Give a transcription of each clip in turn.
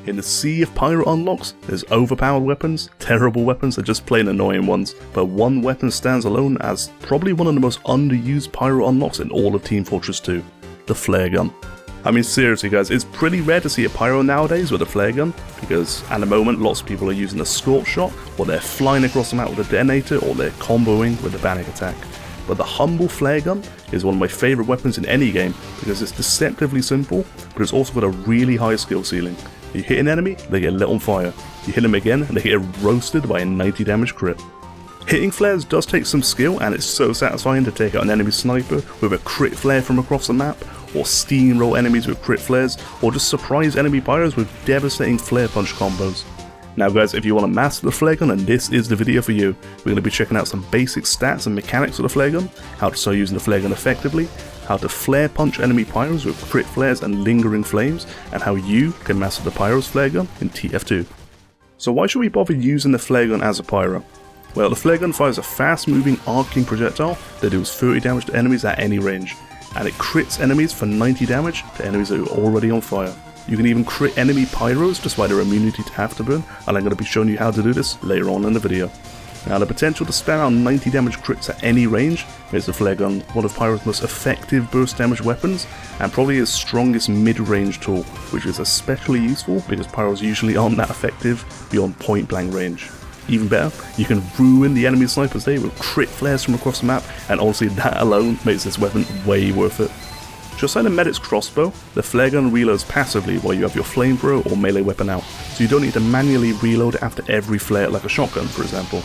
In the sea of pyro unlocks, there's overpowered weapons, terrible weapons, and just plain annoying ones, but one weapon stands alone as probably one of the most underused pyro unlocks in all of Team Fortress 2, the flare gun. I mean seriously guys, it's pretty rare to see a pyro nowadays with a flare gun, because at the moment lots of people are using a scorch shot, or they're flying across the map with a detonator, or they're comboing with a panic attack. But the humble flare gun is one of my favourite weapons in any game, because it's deceptively simple, but it's also got a really high skill ceiling. You hit an enemy, they get lit on fire. You hit them again, and they get roasted by a 90 damage crit. Hitting flares does take some skill, and it's so satisfying to take out an enemy sniper with a crit flare from across the map, or steamroll enemies with crit flares, or just surprise enemy pyros with devastating flare punch combos. Now guys, if you want to master the flare gun, then this is the video for you. We're going to be checking out some basic stats and mechanics of the flare gun, how to start using the flare gun effectively, how to flare punch enemy pyros with crit flares and lingering flames, and how you can master the pyro's flare gun in TF2. So why should we bother using the flare gun as a pyro? Well, the flare gun fires a fast moving arcing projectile that deals 30 damage to enemies at any range, and it crits enemies for 90 damage to enemies that are already on fire. You can even crit enemy pyros despite their immunity to afterburn, and I'm going to be showing you how to do this later on in the video. Now the potential to spam out 90 damage crits at any range makes the flare gun one of Pyro's most effective burst damage weapons, and probably his strongest mid-range tool, which is especially useful because Pyros usually aren't that effective beyond point blank range. Even better, you can ruin the enemy sniper's day with crit flares from across the map, and honestly that alone makes this weapon way worth it. Just like the medic's crossbow, the flare gun reloads passively while you have your flamethrower or melee weapon out, so you don't need to manually reload it after every flare like a shotgun for example.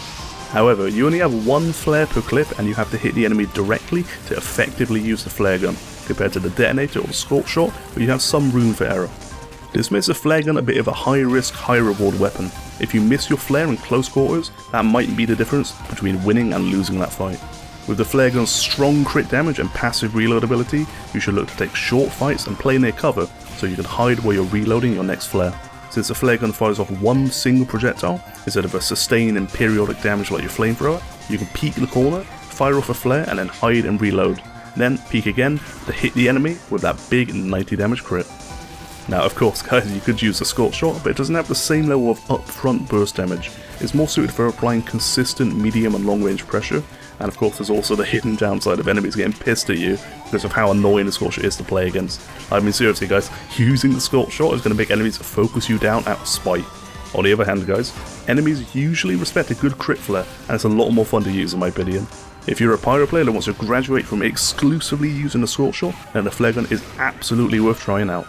However, you only have one flare per clip and you have to hit the enemy directly to effectively use the flare gun, compared to the detonator or the scorch shot where you have some room for error. This makes the flare gun a bit of a high risk, high reward weapon. If you miss your flare in close quarters, that might be the difference between winning and losing that fight. With the flare gun's strong crit damage and passive reload ability, you should look to take short fights and play near cover so you can hide while you're reloading your next flare. Since the flare gun fires off one single projectile instead of a sustained and periodic damage like your flamethrower, you can peek the corner, fire off a flare and then hide and reload, then peek again to hit the enemy with that big 90 damage crit. Now of course guys, you could use a scorch shot, but it doesn't have the same level of upfront burst damage. It's more suited for applying consistent medium and long range pressure, and of course there's also the hidden downside of enemies getting pissed at you because of how annoying the scorch shot is to play against. I mean seriously guys, using the scorch shot is going to make enemies focus you down out of spite. On the other hand guys, enemies usually respect a good crit flare, and it's a lot more fun to use in my opinion. If you're a pyro player that wants to graduate from exclusively using the scorch shot, then the flare gun is absolutely worth trying out.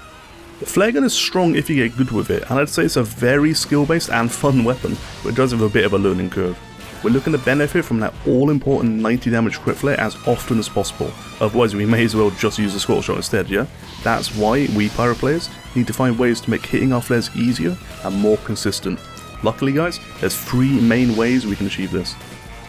The flare gun is strong if you get good with it, and I'd say it's a very skill based and fun weapon, but it does have a bit of a learning curve. We're looking to benefit from that all important 90 damage crit flare as often as possible, otherwise we may as well just use the scorch shot instead, yeah? That's why we pyro players need to find ways to make hitting our flares easier and more consistent. Luckily guys, there's 3 main ways we can achieve this.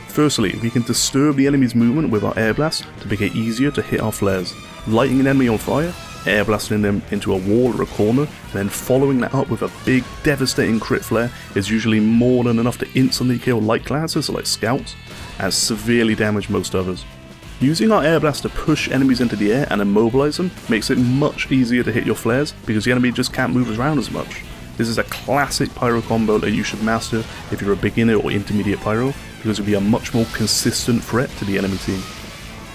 Firstly, we can disturb the enemy's movement with our air blast to make it easier to hit our flares. Lighting an enemy on fire, air blasting them into a wall or a corner, and then following that up with a big devastating crit flare is usually more than enough to instantly kill light classes like scouts, and severely damage most others. Using our air blast to push enemies into the air and immobilize them makes it much easier to hit your flares because the enemy just can't move around as much. This is a classic pyro combo that you should master if you're a beginner or intermediate pyro, because it will be a much more consistent threat to the enemy team.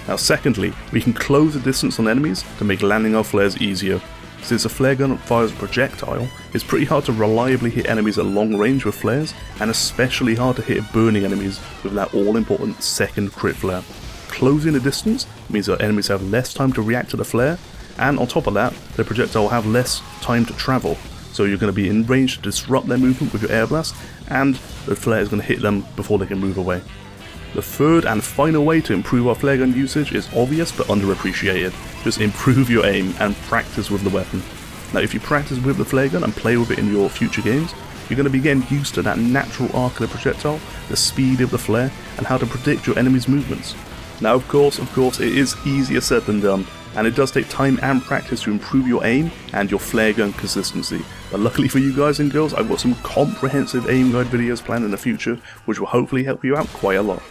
Now secondly, we can close the distance on enemies to make landing our flares easier. Since a flare gun fires a projectile, it's pretty hard to reliably hit enemies at long range with flares, and especially hard to hit burning enemies with that all important second crit flare. Closing the distance means that enemies have less time to react to the flare, and on top of that, the projectile will have less time to travel, so you're going to be in range to disrupt their movement with your air blast, and the flare is going to hit them before they can move away. The third and final way to improve our flare gun usage is obvious but underappreciated. Just improve your aim and practice with the weapon. Now if you practice with the flare gun and play with it in your future games, you're going to be getting used to that natural arc of the projectile, the speed of the flare, and how to predict your enemy's movements. Now of course it is easier said than done, and it does take time and practice to improve your aim and your flare gun consistency. But luckily for you guys and girls, I've got some comprehensive aim guide videos planned in the future, which will hopefully help you out quite a lot.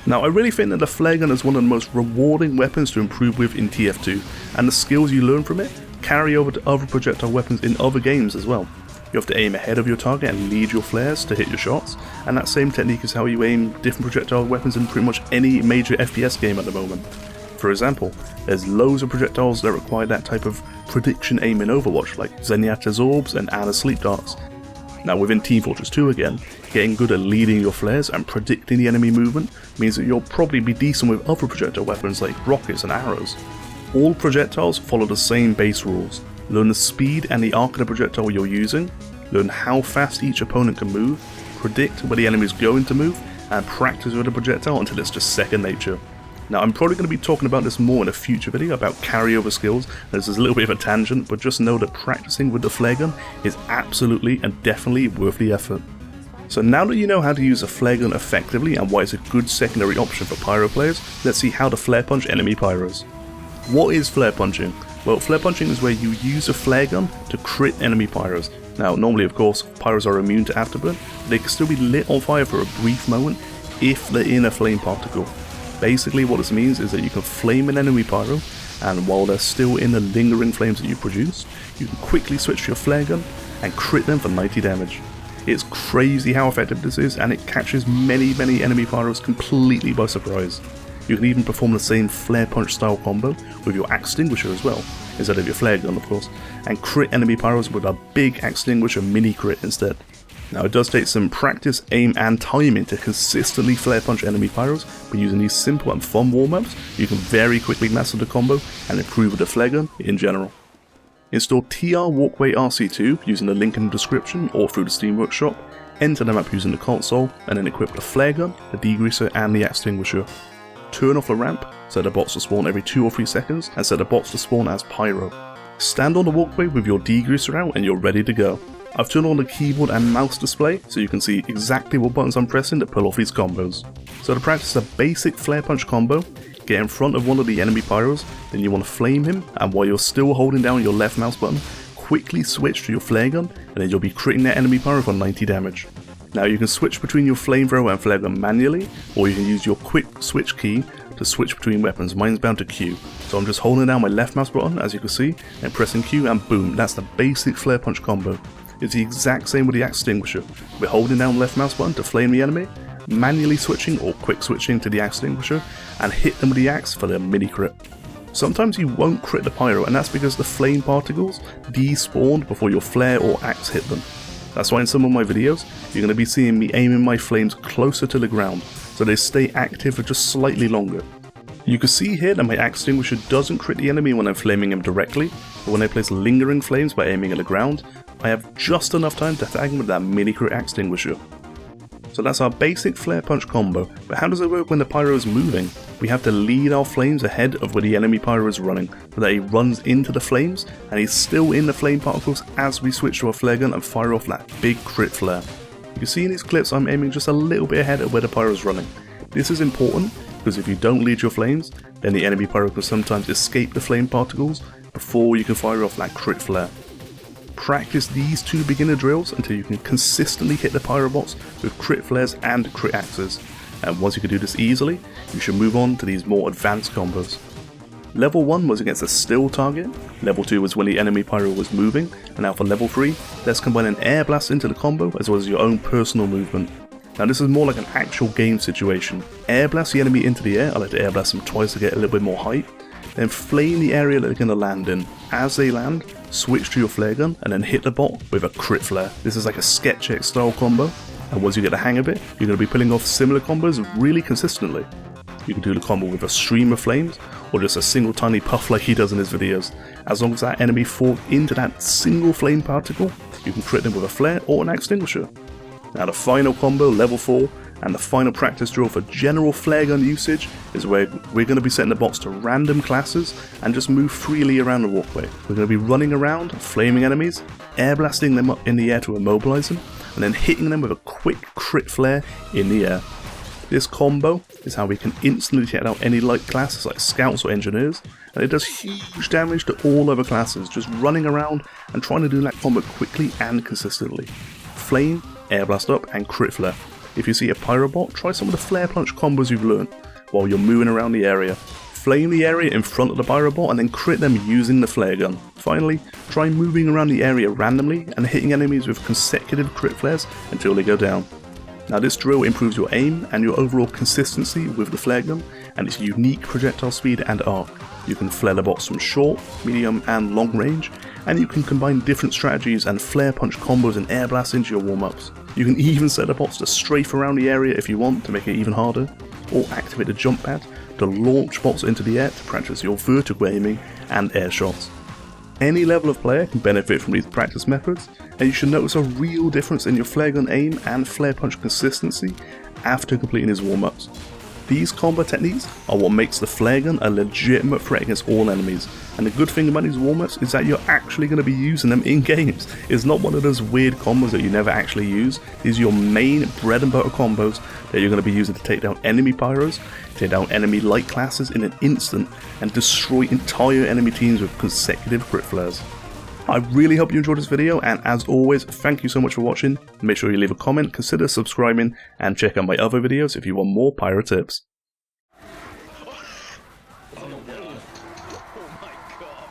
Now I really think that the flare gun is one of the most rewarding weapons to improve with in TF2, and the skills you learn from it carry over to other projectile weapons in other games as well. You have to aim ahead of your target and lead your flares to hit your shots, and that same technique is how you aim different projectile weapons in pretty much any major FPS game at the moment. For example, there's loads of projectiles that require that type of prediction aim in Overwatch, like Zenyatta's Orbs and Ana's Sleep Darts. Now within Team Fortress 2 again, getting good at leading your flares and predicting the enemy movement means that you'll probably be decent with other projectile weapons like rockets and arrows. All projectiles follow the same base rules. Learn the speed and the arc of the projectile you're using, learn how fast each opponent can move, predict where the enemy is going to move, and practice with the projectile until it's just second nature. Now I'm probably going to be talking about this more in a future video about carryover skills. This is a little bit of a tangent, but just know that practicing with the flare gun is absolutely and definitely worth the effort. So now that you know how to use a flare gun effectively and why it's a good secondary option for pyro players, let's see how to flare punch enemy pyros. What is flare punching? Well, flare punching is where you use a flare gun to crit enemy pyros. Now normally of course pyros are immune to afterburn, but they can still be lit on fire for a brief moment if they're in a flame particle. Basically what this means is that you can flame an enemy pyro, and while they're still in the lingering flames that you produce, you can quickly switch to your flare gun and crit them for 90 damage. It's crazy how effective this is, and it catches many enemy pyros completely by surprise. You can even perform the same flare punch style combo with your axe extinguisher as well, instead of your flare gun of course, and crit enemy pyros with a big axe extinguisher mini crit instead. Now it does take some practice, aim and timing to consistently flare punch enemy pyros, but using these simple and fun warm-ups, you can very quickly master the combo and improve with the flare gun in general. Install TR Walkway RC2 using the link in the description or through the Steam Workshop, enter the map using the console, and then equip the flare gun, the degreaser and the axe extinguisher. Turn off the ramp, set the bots to spawn every 2 or 3 seconds, and set the bots to spawn as pyro. Stand on the walkway with your degreaser out and you're ready to go. I've turned on the keyboard and mouse display so you can see exactly what buttons I'm pressing to pull off these combos. So to practice a basic flare punch combo, get in front of one of the enemy pyros, then you want to flame him, and while you're still holding down your left mouse button, quickly switch to your flare gun, and then you'll be critting that enemy pyro for 90 damage. Now you can switch between your flamethrower and flare gun manually, or you can use your quick switch key to switch between weapons. Mine's bound to Q, so I'm just holding down my left mouse button as you can see, and pressing Q, and boom, that's the basic flare punch combo. It's the exact same with the axe extinguisher. We're holding down left mouse button to flame the enemy, manually switching or quick switching to the axe extinguisher, and hit them with the axe for their mini crit. Sometimes you won't crit the pyro, and that's because the flame particles despawned before your flare or axe hit them. That's why in some of my videos, you're going to be seeing me aiming my flames closer to the ground, so they stay active for just slightly longer. You can see here that my axe extinguisher doesn't crit the enemy when I'm flaming him directly, but when I place lingering flames by aiming at the ground, I have just enough time to tag him with that mini crit axe extinguisher. So that's our basic flare punch combo, but how does it work when the pyro is moving? We have to lead our flames ahead of where the enemy pyro is running, so that he runs into the flames, and he's still in the flame particles as we switch to our flare gun and fire off that big crit flare. You can see in these clips I'm aiming just a little bit ahead of where the pyro is running. This is important, because if you don't lead your flames, then the enemy pyro can sometimes escape the flame particles before you can fire off that crit flare. Practice these 2 beginner drills until you can consistently hit the pyrobots with crit flares and crit axes, and once you can do this easily, you should move on to these more advanced combos. Level 1 was against a still target, level 2 was when the enemy pyro was moving, and now for level 3, let's combine an air blast into the combo as well as your own personal movement. Now this is more like an actual game situation. Air blast the enemy into the air, I like to air blast them twice to get a little bit more height, then flame the area that they're going to land in. As they land, switch to your flare gun and then hit the bot with a crit flare. This is like a SketchX style combo, and once you get the hang of it, you're going to be pulling off similar combos really consistently. You can do the combo with a stream of flames, or just a single tiny puff like he does in his videos. As long as that enemy falls into that single flame particle, you can crit them with a flare or an axe extinguisher. Now the final combo, level 4, and the final practice drill for general flare gun usage is where we're going to be setting the bots to random classes and just move freely around the walkway. We're going to be running around, flaming enemies, air blasting them up in the air to immobilize them, and then hitting them with a quick crit flare in the air. This combo is how we can instantly take out any light classes like scouts or engineers, and it does huge damage to all other classes, just running around and trying to do that combo quickly and consistently. Flame, air blast up, and crit flare. If you see a pyrobot, try some of the flare punch combos you've learned while you're moving around the area. Flame the area in front of the pyrobot and then crit them using the flare gun. finally, try moving around the area randomly and hitting enemies with consecutive crit flares until they go down. Now this drill improves your aim and your overall consistency with the flare gun and its unique projectile speed and arc. You can flare the bots from short, medium and long range, and you can combine different strategies and flare punch combos and air blasts into your warm-ups. You can even set the bots to strafe around the area if you want to make it even harder, or activate the jump pad to launch bots into the air to practice your vertical aiming and air shots. Any level of player can benefit from these practice methods, and you should notice a real difference in your flare gun aim and flare punch consistency after completing his warm-ups. These combo techniques are what makes the flare gun a legitimate threat against all enemies, and the good thing about these warm-ups is that you're actually going to be using them in games. It's not one of those weird combos that you never actually use. These are your main bread and butter combos that you're going to be using to take down enemy pyros, take down enemy light classes in an instant, and destroy entire enemy teams with consecutive crit flares. I really hope you enjoyed this video, and as always, thank you so much for watching. Make sure you leave a comment, consider subscribing, and check out my other videos if you want more pyro tips. Oh my god.